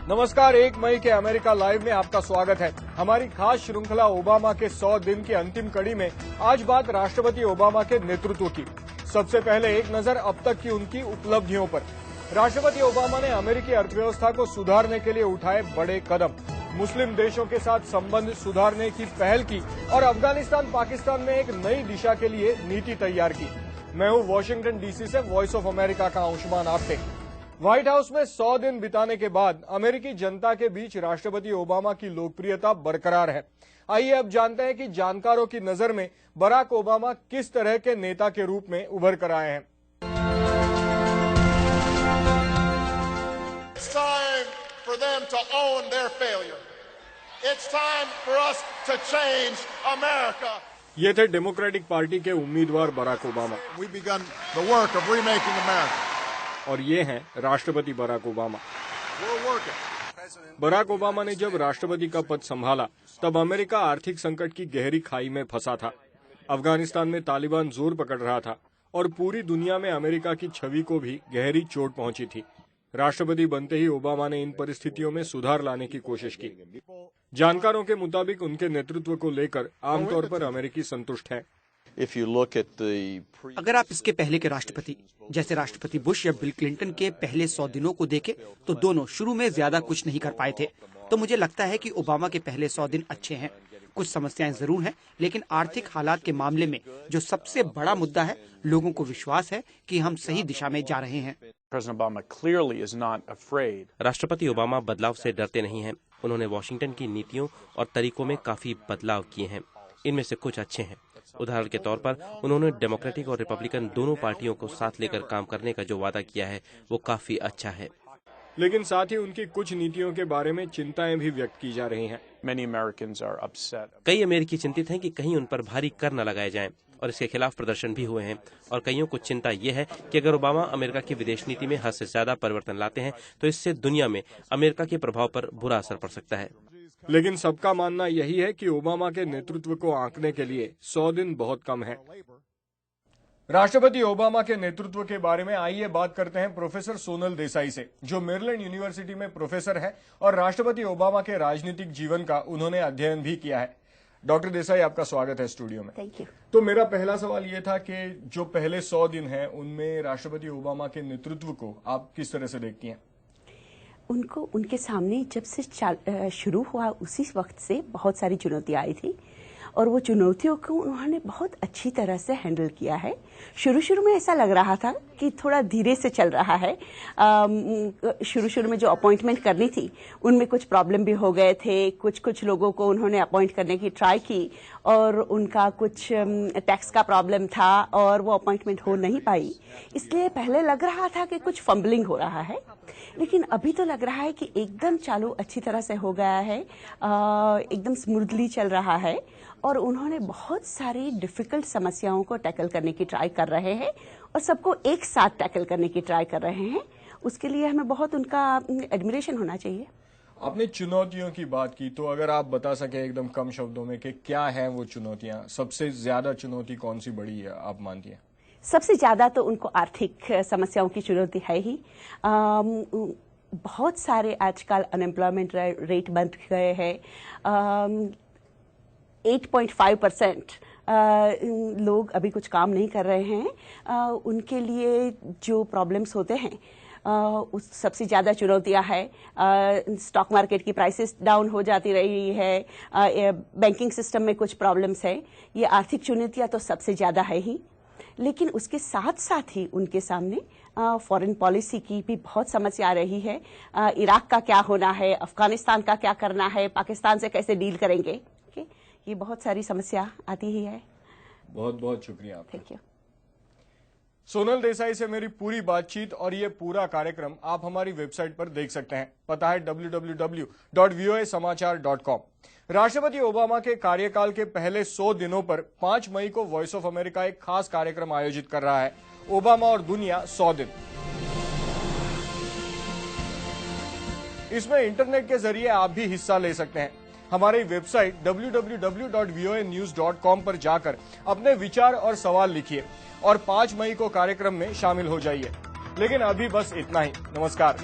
नमस्कार, 1 मई के America live में आपका स्वागत है। हमारी खास श्रृंखला ओबामा के 100 दिन की अंतिम कड़ी में आज बात राष्ट्रपति ओबामा के नेतृत्व की। सबसे पहले एक नजर अब तक की उनकी उपलब्धियों पर। राष्ट्रपति ओबामा ने अमेरिकी अर्थव्यवस्था को सुधारने के लिए उठाए बड़े कदम, मुस्लिम देशों के साथ संबंध सुधारने की पहल की और अफगानिस्तान पाकिस्तान में एक नई दिशा के लिए नीति तैयार की। मैं हूं वॉशिंगटन डीसी से वॉइस ऑफ अमेरिका का अंशुमान आपटे। व्हाइट हाउस में 100 दिन बिताने के बाद अमेरिकी जनता के बीच राष्ट्रपति ओबामा की लोकप्रियता बरकरार है। आइए अब जानते हैं कि जानकारों की नजर में बराक ओबामा किस तरह के नेता के रूप में उभर कर आए हैं। It's time for them to own their failure. It's time for us to change America. ये थे डेमोक्रेटिक पार्टी के उम्मीदवार Barack Obama. We've begun the work of remaking America. और ये हैं राष्ट्रपति Barack Obama. We're working. Barack Obama ने जब राष्ट्रपति का पद संभाला तब अमेरिका आर्थिक संकट की गहरी खाई में फंसा था। अफगानिस्तान में तालिबान जोर पकड़ रहा था और पूरी दुनिया में अमेरिका की छवि को भी गहरी चोट पहुंची थी। राष्ट्रपति बनते ही ओबामा ने इन परिस्थितियों में सुधार लाने की कोशिश की। जानकारों के मुताबिक उनके नेतृत्व को लेकर आमतौर पर अमेरिकी संतुष्ट हैं। अगर आप इसके पहले के राष्ट्रपति जैसे राष्ट्रपति बुश या बिल क्लिंटन के पहले 100 दिनों को देखें तो दोनों शुरू में ज्यादा कुछ नहीं कर पाए थे। तो मुझे लगता है कि ओबामा के पहले 100 दिन अच्छे हैं। कुछ समस्याएं जरूर हैं, लेकिन आर्थिक हालात के मामले में जो सबसे बड़ा मुद्दा है, लोगों को विश्वास है कि हम सही दिशा में जा रहे हैं। राष्ट्रपति ओबामा बदलाव से डरते नहीं हैं। उन्होंने वॉशिंगटन की नीतियों और तरीकों में काफी बदलाव किए हैं। इनमें से कुछ अच्छे हैं। उदाहरण के तौर पर उन्होंने डेमोक्रेटिक और रिपब्लिकन दोनों पार्टियों को साथ लेकर काम करने का जो वादा किया है वो काफी अच्छा है। लेकिन साथ ही उनकी कुछ नीतियों के बारे में चिंताएं भी व्यक्त की जा रही हैं। कई अमेरिकी चिंतित हैं कि कहीं उन पर भारी कर न लगाए जाएं और इसके खिलाफ प्रदर्शन भी हुए हैं। और कईयों को चिंता ये है कि अगर ओबामा अमेरिका की विदेश नीति में हद से ज्यादा परिवर्तन लाते हैं तो इससे दुनिया में अमेरिका के प्रभाव पर बुरा असर पड़ सकता है। लेकिन सबका मानना यही है कि ओबामा के नेतृत्व को आंकने के लिए 100 दिन बहुत कम है। राष्ट्रपति ओबामा के नेतृत्व के बारे में आइए बात करते हैं प्रोफेसर सोनल देसाई से, जो मेरीलैंड यूनिवर्सिटी में प्रोफेसर है और राष्ट्रपति ओबामा के राजनीतिक जीवन का उन्होंने अध्ययन भी किया है। डॉक्टर देसाई, आपका स्वागत है स्टूडियो में। Thank you. तो मेरा पहला सवाल ये था कि जो पहले 100 दिन हैं उनमें राष्ट्रपति ओबामा के नेतृत्व को आप किस तरह से देखती हैं? उनको उनके सामने जब से शुरू हुआ उसी वक्त से बहुत सारी चुनौतियां आई थी और वो चुनौतियों को उन्होंने बहुत अच्छी तरह से हैंडल किया है। शुरू में ऐसा लग रहा था कि थोड़ा धीरे से चल रहा है। शुरू में जो अपॉइंटमेंट करनी थी उनमें कुछ प्रॉब्लम भी हो गए थे। कुछ लोगों को उन्होंने अपॉइंट करने की ट्राई की और उनका कुछ टैक्स का प्रॉब्लम था और वो अपॉइंटमेंट हो नहीं पाई। इसलिए पहले लग रहा था कि कुछ फंबलिंग हो रहा है, लेकिन अभी तो लग रहा है कि एकदम चालू अच्छी तरह से हो गया है, एकदम स्मूथली चल रहा है और उन्होंने बहुत सारी डिफिकल्ट समस्याओं को टैकल करने की ट्राई कर रहे हैं और सबको एक साथ टैकल करने की ट्राई कर रहे हैं। उसके लिए हमें बहुत उनका एडमिरेशन होना चाहिए। आपने चुनौतियों की बात की, तो अगर आप बता सके एकदम कम शब्दों में कि क्या हैं वो चुनौतियां, सबसे ज्यादा चुनौती कौन सी बड़ी है आप मानती हैं? सबसे ज्यादा तो उनको आर्थिक समस्याओं की चुनौती है ही। बहुत सारे आजकल अनएम्प्लॉयमेंट रेट बढ़ गए हैं। 8.5% लोग अभी कुछ काम नहीं कर रहे हैं। उनके लिए जो प्रॉब्लम्स होते हैं उस सबसे ज़्यादा चुनौतियां है। स्टॉक मार्केट की प्राइसेस डाउन हो जाती रही है, बैंकिंग सिस्टम में कुछ प्रॉब्लम्स है। ये आर्थिक चुनौतियां तो सबसे ज़्यादा है ही, लेकिन उसके साथ साथ ही उनके सामने फॉरेन पॉलिसी की भी बहुत समस्या आ रही है। इराक का क्या होना है, अफगानिस्तान का क्या करना है, पाकिस्तान से कैसे डील करेंगे, ये बहुत सारी समस्या आती ही है। बहुत बहुत शुक्रिया आपका। Thank you. सोनल देसाई से मेरी पूरी बातचीत और ये पूरा कार्यक्रम आप हमारी वेबसाइट पर देख सकते हैं। पता है www.voasamachaar.com। राष्ट्रपति ओबामा के कार्यकाल के पहले 100 दिनों पर 5 मई को वॉइस ऑफ अमेरिका एक खास कार्यक्रम आयोजित कर रहा है, ओबामा और दुनिया 100 दिन। इसमें इंटरनेट के जरिए आप भी हिस्सा ले सकते हैं। हमारी वेबसाइट www.voanews.com पर जाकर अपने विचार और सवाल लिखिए और 5 मई को कार्यक्रम में शामिल हो जाइए। लेकिन अभी बस इतना ही। नमस्कार।